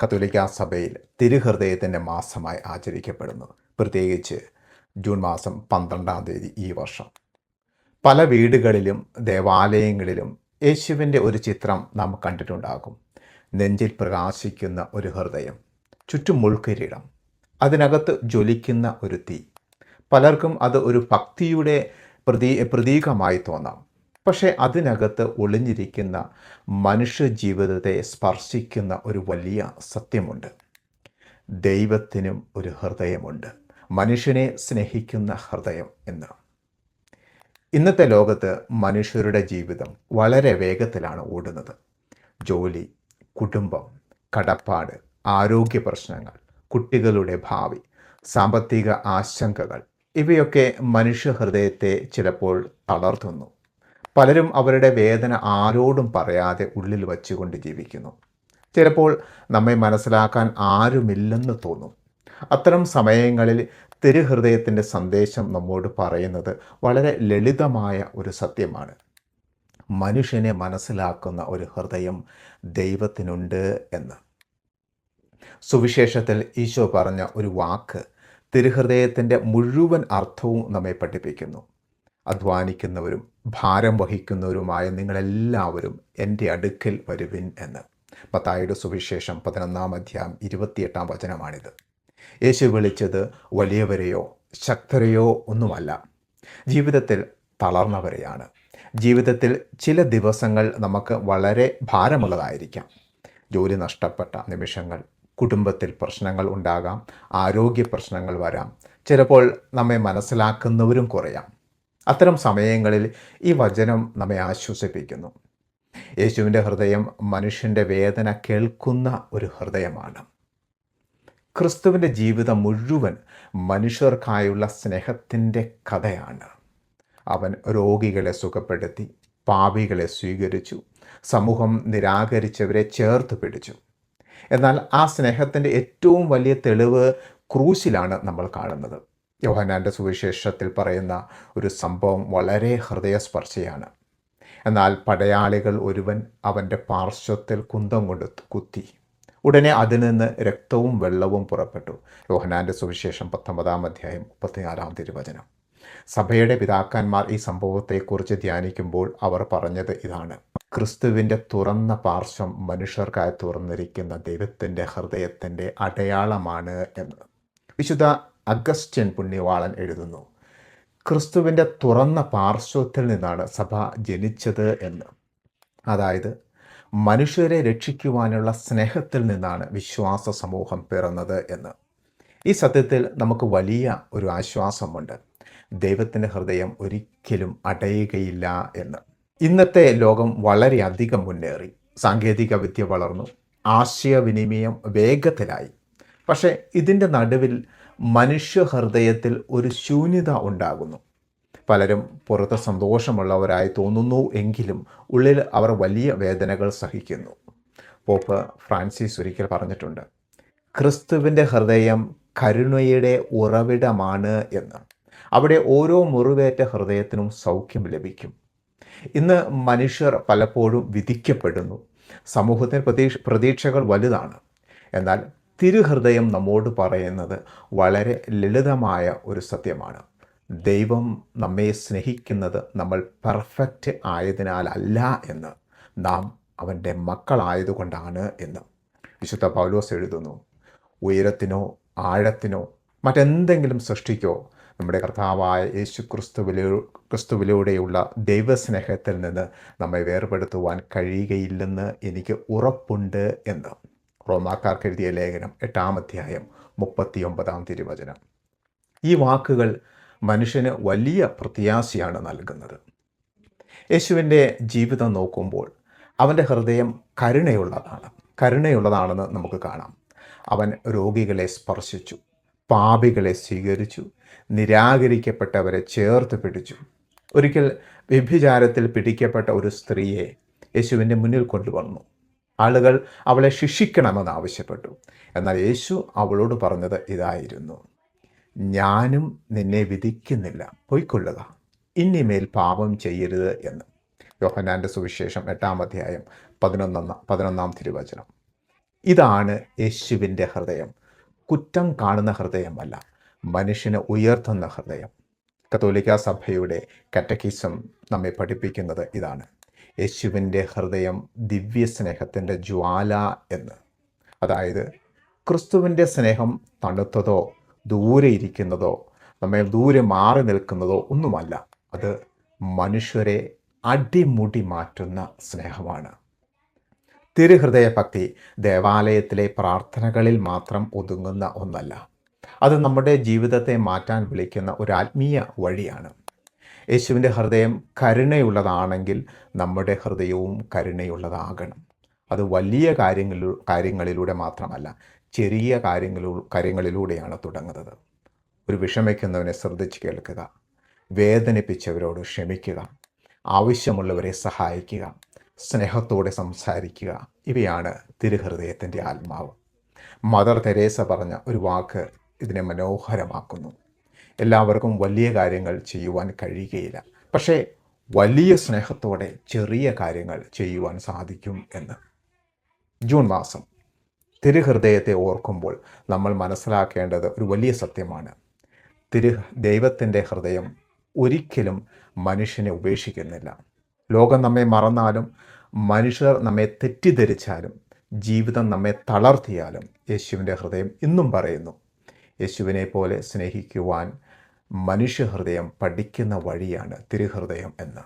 കത്തോലിക്കാ സഭയിൽ തിരുഹൃദയത്തിൻ്റെ മാസമായി ആചരിക്കപ്പെടുന്നു. പ്രത്യേകിച്ച് ജൂൺ മാസം 12-ാം തീയതി ഈ വർഷം പല വീടുകളിലും ദേവാലയങ്ങളിലും യേശുവിൻ്റെ ഒരു ചിത്രം നാം കണ്ടിട്ടുണ്ടാകും. നെഞ്ചിൽ പ്രകാശിക്കുന്ന ഒരു ഹൃദയം, ചുറ്റും മുൾക്കിരീടം, അതിനകത്ത് ജ്വലിക്കുന്ന ഒരു തീ. പലർക്കും അത് ഒരു ഭക്തിയുടെ പ്രതീകമായി തോന്നാം. പക്ഷേ അതിനകത്ത് ഒളിഞ്ഞിരിക്കുന്ന മനുഷ്യ ജീവിതത്തെ സ്പർശിക്കുന്ന ഒരു വലിയ സത്യമുണ്ട്. ദൈവത്തിനും ഒരു ഹൃദയമുണ്ട്, മനുഷ്യനെ സ്നേഹിക്കുന്ന ഹൃദയം എന്ന്. ഇന്നത്തെ ലോകത്ത് മനുഷ്യരുടെ ജീവിതം വളരെ വേഗത്തിലാണ് ഓടുന്നത്. ജോലി, കുടുംബം, കടപ്പാട്, ആരോഗ്യ പ്രശ്നങ്ങൾ, കുട്ടികളുടെ ഭാവി, സാമ്പത്തിക ആശങ്കകൾ, ഇവയൊക്കെ മനുഷ്യ ഹൃദയത്തെ ചിലപ്പോൾ തളർത്തുന്നു. പലരും അവരുടെ വേദന ആരോടും പറയാതെ ഉള്ളിൽ വച്ചുകൊണ്ട് ജീവിക്കുന്നു. ചിലപ്പോൾ നമ്മെ മനസ്സിലാക്കാൻ ആരുമില്ലെന്ന് തോന്നും. അത്തരം സമയങ്ങളിൽ തിരുഹൃദയത്തിൻ്റെ സന്ദേശം നമ്മോട് പറയുന്നത് വളരെ ലളിതമായ ഒരു സത്യമാണ്. മനുഷ്യനെ മനസ്സിലാക്കുന്ന ഒരു ഹൃദയം ദൈവത്തിനുണ്ട് എന്ന്. സുവിശേഷത്തിൽ ഈശോ പറഞ്ഞ ഒരു വാക്ക് തിരുഹൃദയത്തിൻ്റെ മുഴുവൻ അർത്ഥവും നമ്മെ പഠിപ്പിക്കുന്നു. അധ്വാനിക്കുന്നവരും ഭാരം വഹിക്കുന്നവരുമായ നിങ്ങളെല്ലാവരും എൻ്റെ അടുക്കൽ വരുവിൻ എന്ന്. മത്തായിയുടെ സുവിശേഷം 11-ാം അധ്യായം 28-ാം വചനമാണിത്. യേശു വിളിച്ചത് വലിയവരെയോ ശക്തരെയോ ഒന്നുമല്ല, ജീവിതത്തിൽ തളർന്നവരെയാണ്. ജീവിതത്തിൽ ചില ദിവസങ്ങൾ നമുക്ക് വളരെ ഭാരമുള്ളതായിരിക്കാം. ജോലി നഷ്ടപ്പെട്ട നിമിഷങ്ങൾ, കുടുംബത്തിൽ പ്രശ്നങ്ങൾ ഉണ്ടാകാം, ആരോഗ്യ പ്രശ്നങ്ങൾ വരാം, ചിലപ്പോൾ നമ്മെ മനസ്സിലാക്കുന്നവരും കുറയാം. അത്തരം സമയങ്ങളിൽ ഈ വചനം നമ്മെ ആശ്വസിപ്പിക്കുന്നു. യേശുവിൻ്റെ ഹൃദയം മനുഷ്യൻ്റെ വേദന കേൾക്കുന്ന ഒരു ഹൃദയമാണ്. ക്രിസ്തുവിൻ്റെ ജീവിതം മുഴുവൻ മനുഷ്യർക്കായുള്ള സ്നേഹത്തിൻ്റെ കഥയാണ്. അവൻ രോഗികളെ സുഖപ്പെടുത്തി, പാപികളെ സ്വീകരിച്ചു, സമൂഹം നിരാകരിച്ചവരെ ചേർത്ത് പിടിച്ചു. എന്നാൽ ആ സ്നേഹത്തിൻ്റെ ഏറ്റവും വലിയ തെളിവ് ക്രൂശിലാണ് നമ്മൾ കാണുന്നത്. യോഹന്നാൻ്റെ സുവിശേഷത്തിൽ പറയുന്ന ഒരു സംഭവം വളരെ ഹൃദയസ്പർശിയാണ്. എന്നാൽ പടയാളികൾ ഒരുവൻ അവൻ്റെ പാർശ്വത്തിൽ കുന്തം കൊണ്ട് കുത്തി. ഉടനെ അതിൽ നിന്ന് രക്തവും വെള്ളവും പുറപ്പെട്ടു. യോഹന്നാൻ്റെ സുവിശേഷം 19-ാം അധ്യായം 34-ാം തിരുവചനം. സഭയുടെ പിതാക്കന്മാർ ഈ സംഭവത്തെക്കുറിച്ച് ധ്യാനിക്കുമ്പോൾ അവർ പറഞ്ഞത് ഇതാണ്: ക്രിസ്തുവിൻ്റെ തുറന്ന പാർശ്വം മനുഷ്യർക്കായി തുറന്നിരിക്കുന്ന ദൈവത്തിൻ്റെ ഹൃദയത്തിൻ്റെ അടയാളമാണ് എന്ന്. വിശുദ്ധ അഗസ്റ്റ്യൻ പുണ്യവാളൻ എഴുതുന്നു, ക്രിസ്തുവിൻ്റെ തുറന്ന പാർശ്വത്തിൽ നിന്നാണ് സഭ ജനിച്ചത് എന്ന്. അതായത് മനുഷ്യരെ രക്ഷിക്കുവാനുള്ള സ്നേഹത്തിൽ നിന്നാണ് വിശ്വാസ സമൂഹം പിറന്നത് എന്ന്. ഈ സത്യത്തിൽ നമുക്ക് വലിയ ഒരു ആശ്വാസമുണ്ട്. ദൈവത്തിൻ്റെ ഹൃദയം ഒരിക്കലും അടയുകയില്ല എന്ന്. ഇന്നത്തെ ലോകം വളരെയധികം മുന്നേറി, സാങ്കേതിക വിദ്യ വളർന്നു, ആശയവിനിമയം വേഗത്തിലായി. പക്ഷേ ഇതിൻ്റെ നടുവിൽ മനുഷ്യ ഹൃദയത്തിൽ ഒരു ശൂന്യത ഉണ്ടാകുന്നു. പലരും പുറത്ത് സന്തോഷമുള്ളവരായി തോന്നുന്നു എങ്കിലും ഉള്ളിൽ അവർ വലിയ വേദനകൾ സഹിക്കുന്നു. പോപ്പ് ഫ്രാൻസിസ് ഒരിക്കൽ പറഞ്ഞിട്ടുണ്ട്, ക്രിസ്തുവിൻ്റെ ഹൃദയം കരുണയുടെ ഉറവിടമാണ് എന്ന്. അവിടെ ഓരോ മുറിവേറ്റ ഹൃദയത്തിനും സൗഖ്യം ലഭിക്കും. ഇന്ന് മനുഷ്യർ പലപ്പോഴും വിധിക്കപ്പെടുന്നു. സമൂഹത്തിന് പ്രതീക്ഷകൾ വലുതാണ്. എന്നാൽ തിരുഹൃദയം നമ്മോട് പറയുന്നത് വളരെ ലളിതമായ ഒരു സത്യമാണ്. ദൈവം നമ്മെ സ്നേഹിക്കുന്നത് നമ്മൾ പെർഫെക്റ്റ് ആയതിനാലല്ല എന്ന്, നാം അവൻ്റെ മക്കളായതുകൊണ്ടാണ് എന്ന്. വിശുദ്ധ പൗലോസ് എഴുതുന്നു, ഉയരത്തിനോ ആഴത്തിനോ മറ്റെന്തെങ്കിലും സൃഷ്ടിക്കോ നമ്മുടെ കർത്താവായ യേശു ക്രിസ്തുവിലൂടെയുള്ള ദൈവസ്നേഹത്തിൽ നിന്ന് നമ്മെ വേർപെടുത്തുവാൻ കഴിയുകയില്ലെന്ന് എനിക്ക് ഉറപ്പുണ്ട് എന്ന്. റോമാക്കാർക്ക് എഴുതിയ ലേഖനം 8-ാം അധ്യായം 39-ാം തിരുവചനം. ഈ വാക്കുകൾ മനുഷ്യന് വലിയ പ്രത്യാശയാണ് നൽകുന്നത്. യേശുവിൻ്റെ ജീവിതം നോക്കുമ്പോൾ അവൻ്റെ ഹൃദയം കരുണയുള്ളതാണെന്ന് നമുക്ക് കാണാം. അവൻ രോഗികളെ സ്പർശിച്ചു, പാപികളെ സ്വീകരിച്ചു, നിരാകരിക്കപ്പെട്ടവരെ ചേർത്ത് പിടിച്ചു. ഒരിക്കൽ വ്യഭിചാരത്തിൽ പിടിക്കപ്പെട്ട ഒരു സ്ത്രീയെ യേശുവിൻ്റെ മുന്നിൽ കൊണ്ടുവന്നു. ആളുകൾ അവളെ ശിക്ഷിക്കണമെന്ന് ആവശ്യപ്പെട്ടു. എന്നാൽ യേശു അവളോട് പറഞ്ഞത് ഇതായിരുന്നു: ഞാനും നിന്നെ വിധിക്കുന്നില്ല, പൊയ്ക്കൊള്ളുക, ഇനിമേൽ പാപം ചെയ്യരുത് എന്ന്. യോഹന്നാൻ്റെ സുവിശേഷം 8-ാം അധ്യായം 11-ാം തിരുവചനം. ഇതാണ് യേശുവിൻ്റെ ഹൃദയം. കുറ്റം കാണുന്ന ഹൃദയമല്ല, മനുഷ്യനെ ഉയർത്തുന്ന ഹൃദയം. കത്തോലിക്ക സഭയുടെ കാറ്റക്കിസം നമ്മെ പഠിപ്പിക്കുന്നത് ഇതാണ്. യേശുവിൻ്റെ ഹൃദയം ദിവ്യ സ്നേഹത്തിൻ്റെ ജ്വാല എന്ന്. അതായത് ക്രിസ്തുവിൻ്റെ സ്നേഹം തണുത്തതോ ദൂരെ ഇരിക്കുന്നതോ നമ്മെ ദൂരെ മാറി നിൽക്കുന്നതോ ഒന്നുമല്ല. അത് മനുഷ്യരെ അടിമുടി മാറ്റുന്ന സ്നേഹമാണ്. തിരുഹൃദയ ഭക്തി ദേവാലയത്തിലെ പ്രാർത്ഥനകളിൽ മാത്രം ഒതുങ്ങുന്ന ഒന്നല്ല. അത് നമ്മുടെ ജീവിതത്തെ മാറ്റാൻ വിളിക്കുന്ന ഒരു ആത്മീയ വഴിയാണ്. യേശുവിൻ്റെ ഹൃദയം കരുണയുള്ളതാണെങ്കിൽ നമ്മുടെ ഹൃദയവും കരുണയുള്ളതാകണം. അത് വലിയ കാര്യങ്ങളിലൂടെ മാത്രമല്ല, ചെറിയ കാര്യങ്ങളിലൂടെയാണ് തുടങ്ങുന്നത്. ഒരു വിഷമിക്കുന്നവനെ ശ്രദ്ധിച്ച് കേൾക്കുക, വേദനിപ്പിച്ചവരോട് ക്ഷമിക്കുക, ആവശ്യമുള്ളവരെ സഹായിക്കുക, സ്നേഹത്തോടെ സംസാരിക്കുക. ഇവയാണ് തിരുഹൃദയത്തിൻ്റെ ആത്മാവ്. മദർ തെരേസ പറഞ്ഞ ഒരു വാക്ക് ഇതിനെ മനോഹരമാക്കുന്നു. എല്ലാവർക്കും വലിയ കാര്യങ്ങൾ ചെയ്യുവാൻ കഴിയുകയില്ല, പക്ഷേ വലിയ സ്നേഹത്തോടെ ചെറിയ കാര്യങ്ങൾ ചെയ്യുവാൻ സാധിക്കും എന്ന്. ജൂൺ മാസം തിരുഹൃദയത്തെ ഓർക്കുമ്പോൾ നമ്മൾ മനസ്സിലാക്കേണ്ടത് ഒരു വലിയ സത്യമാണ്. ദൈവത്തിൻ്റെ ഹൃദയം ഒരിക്കലും മനുഷ്യനെ ഉപേക്ഷിക്കുന്നില്ല. ലോകം നമ്മെ മറന്നാലും, മനുഷ്യർ നമ്മെ തെറ്റിദ്ധരിച്ചാലും, ജീവിതം നമ്മെ തളർത്തിയാലും യേശുവിൻ്റെ ഹൃദയം ഇന്നും പറയുന്നു, യേശുവിനെ പോലെ സ്നേഹിക്കുവാൻ മനുഷ്യഹൃദയം പഠിക്കുന്ന വഴിയാണ് തിരുഹൃദയം എന്ന്.